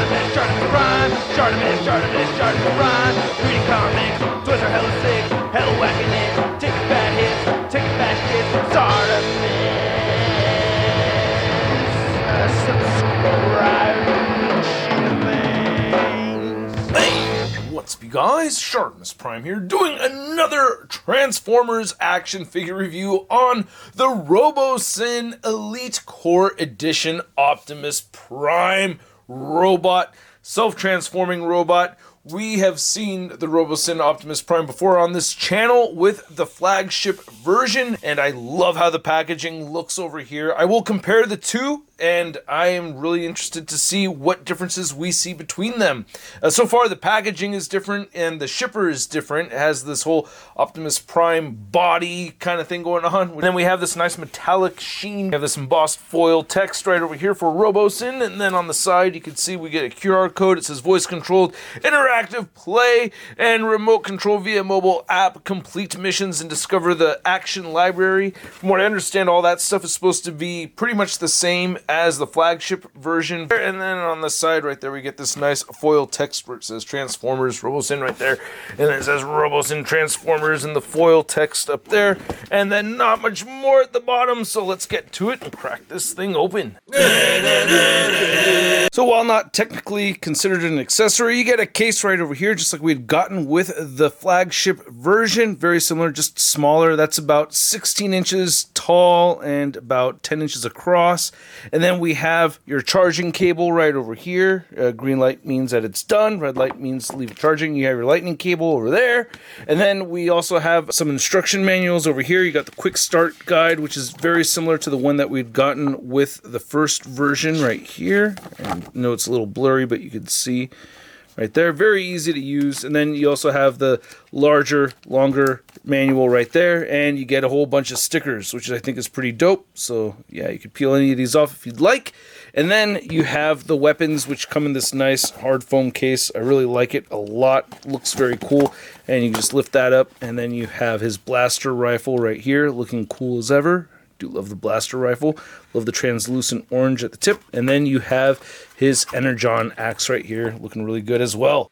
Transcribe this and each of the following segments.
ShartimusPrime, ShartimusPrime. Reading comics, toys are hella sick, hella whacking it. Taking bad hits, taking bad shit. Subscribe. Hey, what's up, you guys? ShartimusPrime here, doing another Transformers action figure review on the Robosen Elite Core Edition Optimus Prime robot, self-transforming robot. We have seen the Robosen Optimus Prime before on this channel with the flagship version, and I love how the packaging looks over here. I will compare the two, and I am really interested to see what differences we see between them. So far, the packaging is different, and the shipper is different. It has this whole Optimus Prime body kind of thing going on. And then we have this nice metallic sheen. We have this embossed foil text right over here for Robosen, and then on the side, you can see we get a QR code. It says voice-controlled interactive play and remote control via mobile app, complete missions and discover the action library. From what I understand, all that stuff is supposed to be pretty much the same as the flagship version. And then on the side right there, we get this nice foil text where it says Transformers Robosen right there. And then it says Robosen Transformers in the foil text up there. And then not much more at the bottom. So let's get to it and crack this thing open. So while not technically considered an accessory, you get a case right over here, just like we had gotten with the flagship version. Very similar, just smaller. That's about 16 inches tall and about 10 inches across. And then we have your charging cable right over here. Green light means that it's done. Red light means leave it charging. You have your lightning cable over there. And then we also have some instruction manuals over here. You got the quick start guide, which is very similar to the one that we'd gotten with the first version right here. And I know it's a little blurry, but you can see right there, very easy to use. And then you also have the larger, longer manual right there, and you get a whole bunch of stickers, which I think is pretty dope. So yeah, you could peel any of these off if you'd like. And then you have the weapons, which come in this nice hard foam case. I really like it a lot. Looks very cool. And you just lift that up, and then you have his blaster rifle right here, looking cool as ever. Do love the blaster rifle. Love the translucent orange at the tip. And then you have his Energon axe right here, looking really good as well.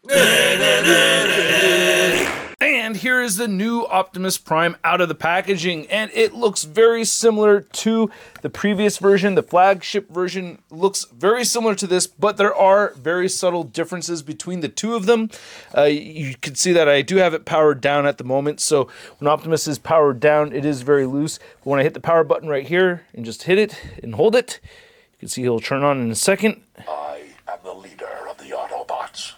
And here is the new Optimus Prime out of the packaging, and it looks very similar to the previous version. The flagship version looks very similar to this, but there are very subtle differences between the two of them. You can see that I do have it powered down at the moment, so when Optimus is powered down, it is very loose. But when I hit the power button right here and just hit it and hold it, you can see he'll turn on in a second. I am the leader of the Autobots.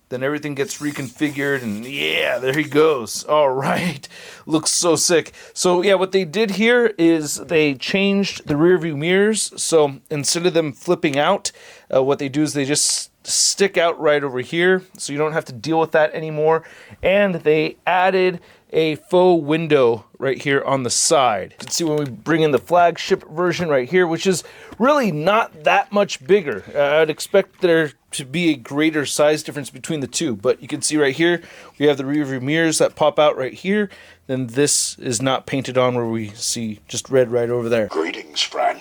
Then everything gets reconfigured, and yeah, there he goes. All right, looks so sick. So yeah, what they did here is they changed the rear view mirrors. So instead of them flipping out, what they do is they just stick out right over here, so you don't have to deal with that anymore. And they added a faux window right here on the side. You can see when we bring in the flagship version right here, which is really not that much bigger. I'd expect there to be a greater size difference between the two, but you can see right here, we have the rear view mirrors that pop out right here. Then this is not painted on where we see just red right over there. Greetings, friend.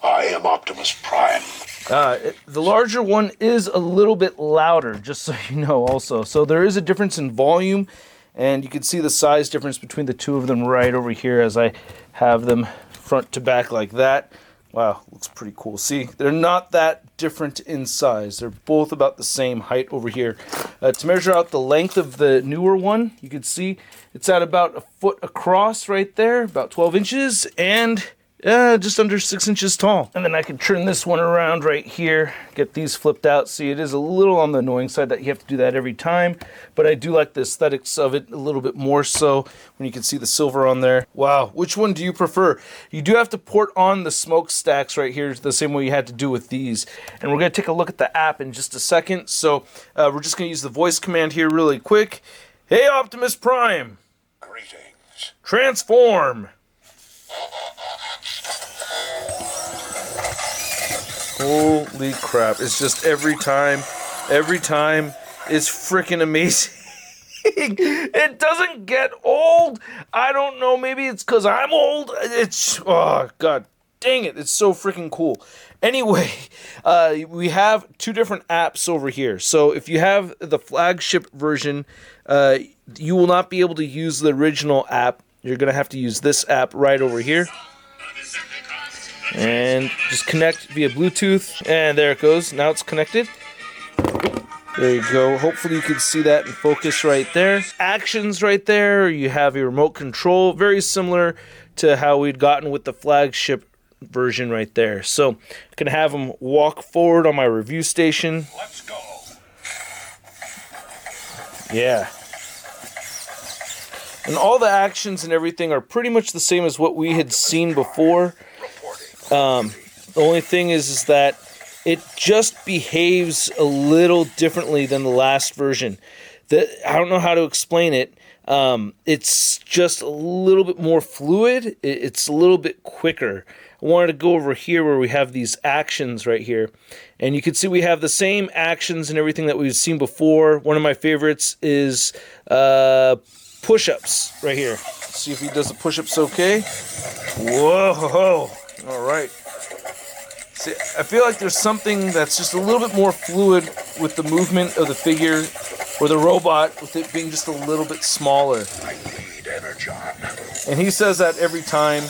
I am Optimus Prime. The larger one is a little bit louder, just so you know also. So there is a difference in volume, and you can see the size difference between the two of them right over here as I have them front to back like that. Wow, looks pretty cool. See, they're not that different in size. They're both about the same height over here. To measure out the length of the newer one, you can see it's at about a foot across right there, about 12 inches, and just under 6 inches tall. And then I can turn this one around right here, get these flipped out. See, it is a little on the annoying side that you have to do that every time, but I do like the aesthetics of it a little bit more so when you can see the silver on there. Wow, which one do you prefer? You do have to port on the smokestacks right here the same way you had to do with these. And we're gonna take a look at the app in just a second. So we're just gonna use the voice command here really quick. Hey, Optimus Prime. Greetings. Transform. Holy crap, it's just every time is freaking amazing. It doesn't get old. I don't know, maybe it's because I'm old. It's, oh god dang it, it's so freaking cool. Anyway, we have two different apps over here. So if you have the flagship version, you will not be able to use the original app. You're going to have to use this app right over here. And just connect via Bluetooth. And there it goes. Now it's connected. There you go. Hopefully you can see that in focus right there. Actions right there. You have a remote control. Very similar to how we'd gotten with the flagship version right there. So I can have him walk forward on my review station. Let's go. Yeah. And all the actions and everything are pretty much the same as what we had seen before. The only thing is that it just behaves a little differently than the last version. I don't know how to explain it. It's just a little bit more fluid. It's a little bit quicker. I wanted to go over here where we have these actions right here. And you can see we have the same actions and everything that we've seen before. One of my favorites is push-ups right here. Let's see if he does the push-ups okay. Whoa! All right. See, I feel like there's something that's just a little bit more fluid with the movement of the figure or the robot, with it being just a little bit smaller. I need energon. And he says that every time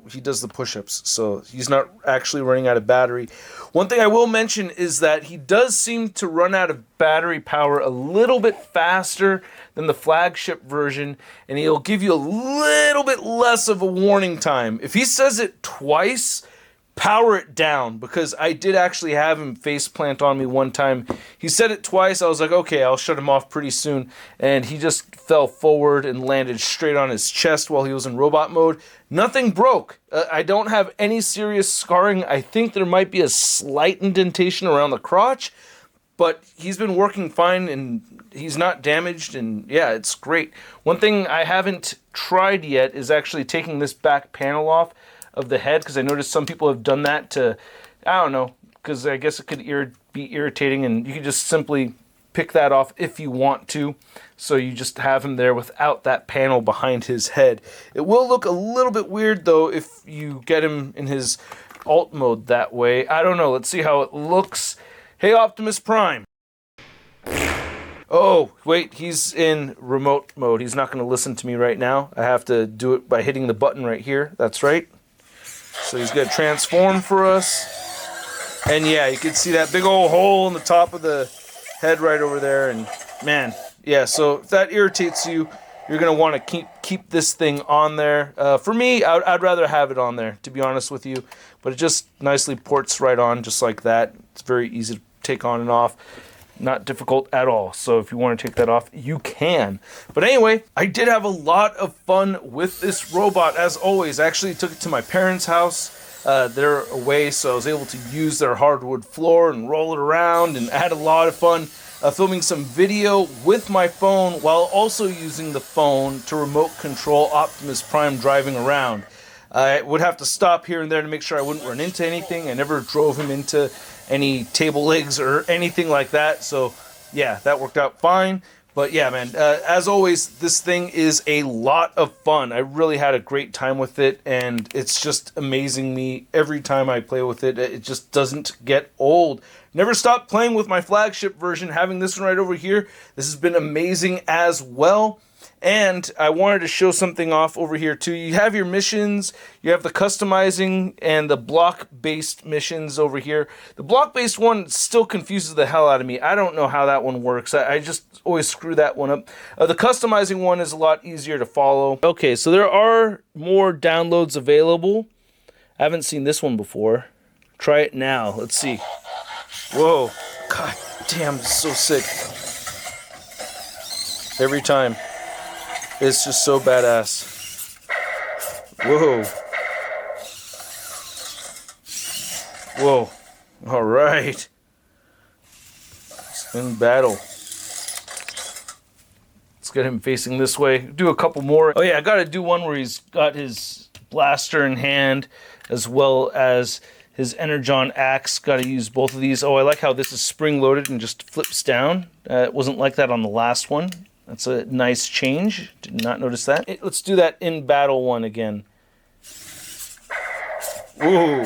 he does the push-ups, so he's not actually running out of battery. One thing I will mention is that he does seem to run out of battery power a little bit faster than the flagship version, and he'll give you a little bit less of a warning time. If he says it twice, power it down, because I did actually have him face plant on me one time. He said it twice. I was like, okay, I'll shut him off pretty soon. And he just fell forward and landed straight on his chest while he was in robot mode. Nothing broke. I don't have any serious scarring. I think there might be a slight indentation around the crotch, but he's been working fine and he's not damaged, and yeah, it's great. One thing I haven't tried yet is actually taking this back panel off of the head, because I noticed some people have done that to, I don't know, because I guess it could be irritating, and you can just simply pick that off if you want to. So you just have him there without that panel behind his head. It will look a little bit weird though if you get him in his alt mode that way. I don't know. Let's see how it looks. Hey, Optimus Prime. Oh, wait, he's in remote mode. He's not going to listen to me right now. I have to do it by hitting the button right here. That's right. So he's going to transform for us. And yeah, you can see that big old hole in the top of the head right over there. And man, yeah, so if that irritates you, you're going to want to keep this thing on there. For me, I'd rather have it on there, to be honest with you. But it just nicely ports right on just like that. It's very easy to take on and off. Not difficult at all. So if you want to take that off, you can. But anyway, I did have a lot of fun with this robot, as always. I actually took it to my parents' house. They're away, so I was able to use their hardwood floor and roll it around, and I had a lot of fun filming some video with my phone while also using the phone to remote control Optimus Prime driving around. I would have to stop here and there to make sure I wouldn't run into anything. I never drove him into any table legs or anything like that. So yeah, that worked out fine. But yeah, man, as always, this thing is a lot of fun. I really had a great time with it, and it's just amazing me every time I play with it. It just doesn't get old. Never stop playing with my flagship version. Having this one right over here, this has been amazing as well. And I wanted to show something off over here too. You have your missions, you have the customizing and the block-based missions over here. The block-based one still confuses the hell out of me. I don't know how that one works. I just always screw that one up. The customizing one is a lot easier to follow. Okay, so there are more downloads available. I haven't seen this one before. Try it now. Let's see. Whoa. God damn, it's so sick. Every time. It's just so badass. Whoa. Whoa. All right. In battle. Let's get him facing this way. Do a couple more. Oh yeah, I gotta do one where he's got his blaster in hand as well as his energon axe. Gotta use both of these. Oh, I like how this is spring-loaded and just flips down. It wasn't like that on the last one. That's a nice change. Did not notice that. Let's do that in battle one again. Ooh.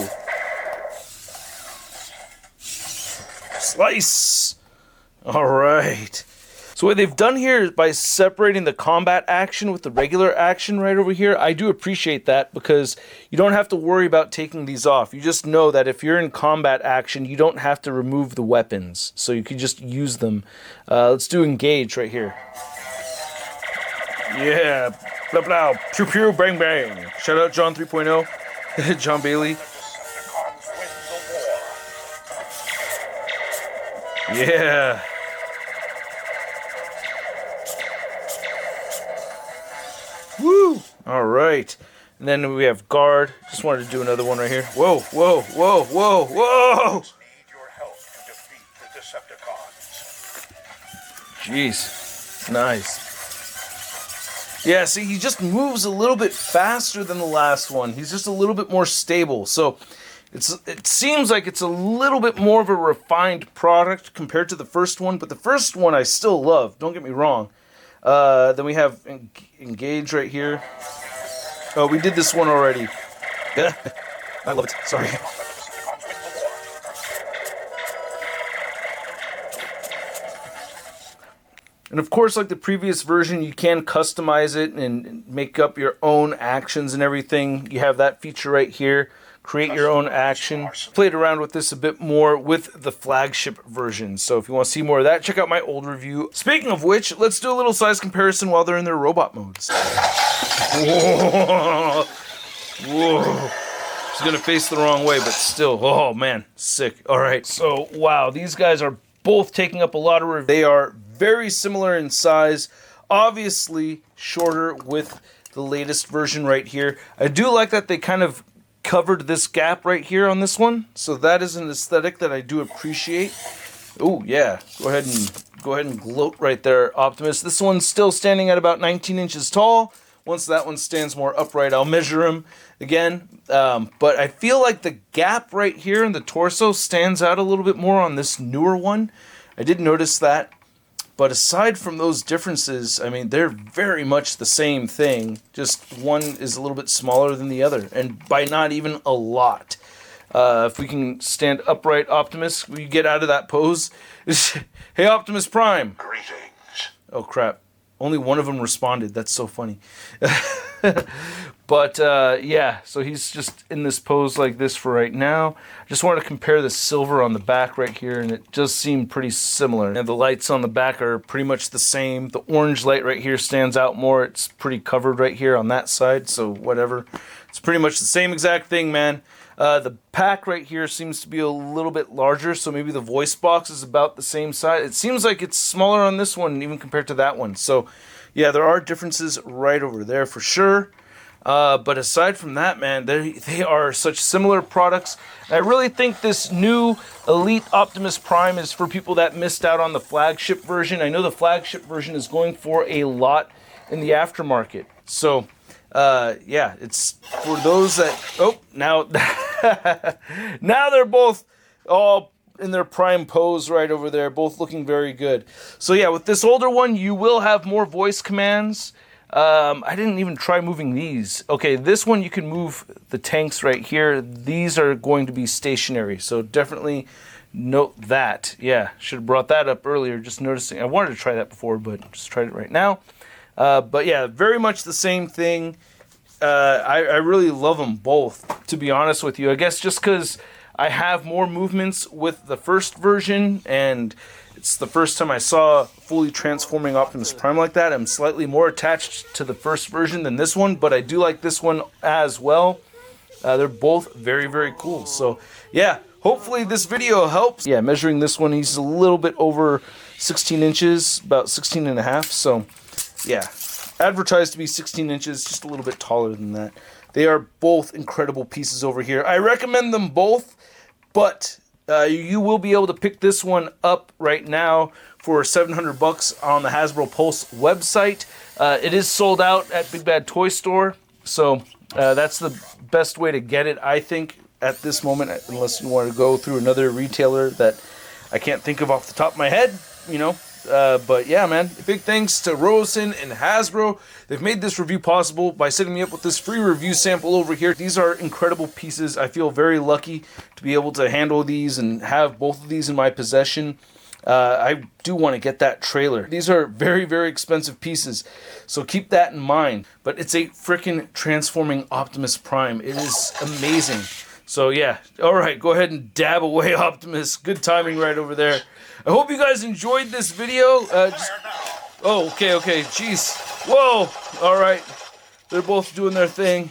Slice! Alright. So what they've done here is by separating the combat action with the regular action right over here, I do appreciate that because you don't have to worry about taking these off. You just know that if you're in combat action, you don't have to remove the weapons. So you can just use them. Let's do engage right here. Yeah. Blah, blah. Pew, pew, bang, bang. Shout out John 3.0. John Bailey. Yeah. Woo! All right. And then we have guard. Just wanted to do another one right here. Whoa, whoa, whoa, whoa, whoa! Need your help to defeat the Decepticons. Jeez. Nice. Yeah, see, he just moves a little bit faster than the last one. He's just a little bit more stable. So it seems like it's a little bit more of a refined product compared to the first one. But the first one I still love. Don't get me wrong. Then we have engage right here. Oh, we did this one already. I love it. Sorry. And of course, like the previous version, you can customize it and make up your own actions and everything. You have that feature right here. Create your own action. Played around with this a bit more with the flagship version. So if you want to see more of that, check out my old review. Speaking of which, let's do a little size comparison while they're in their robot modes. Whoa. Whoa. She's going to face the wrong way, but still. Oh, man. Sick. All right. So, wow. These guys are both taking up a lot of reviews. They are very similar in size. Obviously, shorter with the latest version right here. I do like that they kind of covered this gap right here on this one, so that is an aesthetic that I do appreciate. Oh yeah, go ahead and gloat right there, Optimus. This one's still standing at about 19 inches tall. Once that one stands more upright, I'll measure him again. But I feel like the gap right here in the torso stands out a little bit more on this newer one. I did notice that. But aside from those differences, I mean, they're very much the same thing. Just one is a little bit smaller than the other, and by not even a lot. If we can stand upright, Optimus, will you get out of that pose? Hey, Optimus Prime. Greetings. Oh, crap. Only one of them responded. That's so funny. But, yeah, so he's just in this pose like this for right now. I just wanted to compare the silver on the back right here, and it does seem pretty similar. And the lights on the back are pretty much the same. The orange light right here stands out more. It's pretty covered right here on that side, so whatever. It's pretty much the same exact thing, man. The pack right here seems to be a little bit larger, so maybe the voice box is about the same size. It seems like it's smaller on this one, even compared to that one. So, yeah, there are differences right over there for sure. But aside from that, man, they are such similar products. And I really think this new Elite Optimus Prime is for people that missed out on the flagship version. I know the flagship version is going for a lot in the aftermarket. So, yeah, it's for those that... Oh, now, now they're both all in their prime pose right over there, both looking very good. So, yeah, with this older one, you will have more voice commands. I didn't even try moving these. Okay, this one you can move the tanks right here. These are going to be stationary, so definitely note that. Yeah, should have brought that up earlier, just noticing. I wanted to try that before, but just tried it right now. But yeah, very much the same thing. I really love them both, to be honest with you. I guess just because I have more movements with the first version, and it's the first time I saw fully transforming Optimus Prime like that. I'm slightly more attached to the first version than this one, but I do like this one as well. They're both very, very cool. So, yeah, hopefully this video helps. Yeah, measuring this one, he's a little bit over 16 inches, about 16 and a half. So, yeah, advertised to be 16 inches, just a little bit taller than that. They are both incredible pieces over here. I recommend them both, but... you will be able to pick this one up right now for $700 on the Hasbro Pulse website. It is sold out at Big Bad Toy Store, so that's the best way to get it, I think, at this moment, unless you want to go through another retailer that I can't think of off the top of my head. You know, But yeah, man, big thanks to Robosen and Hasbro. They've made this review possible by setting me up with this free review sample over here. These are incredible pieces. I feel very lucky to be able to handle these and have both of these in my possession. I do want to get that trailer. These are very, very expensive pieces, so keep that in mind. But it's a freaking transforming Optimus Prime. It is amazing. So yeah, all right, go ahead and dab away, Optimus. Good timing right over there. I hope you guys enjoyed this video. Oh, okay, jeez. Whoa, all right. They're both doing their thing.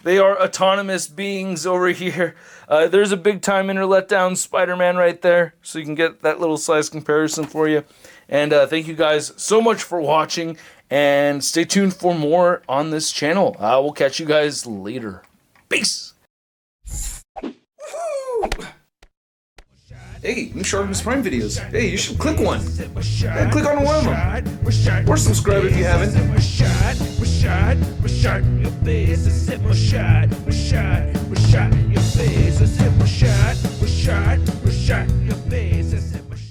They are autonomous beings over here. There's a big time interlet down Spider-Man right there, so you can get that little size comparison for you. And thank you guys so much for watching, and stay tuned for more on this channel. I will catch you guys later. Peace! Hey, new ShartimusPrime videos. Hey, you should click one. Yeah, click on one of them. Or subscribe if you haven't. Your face,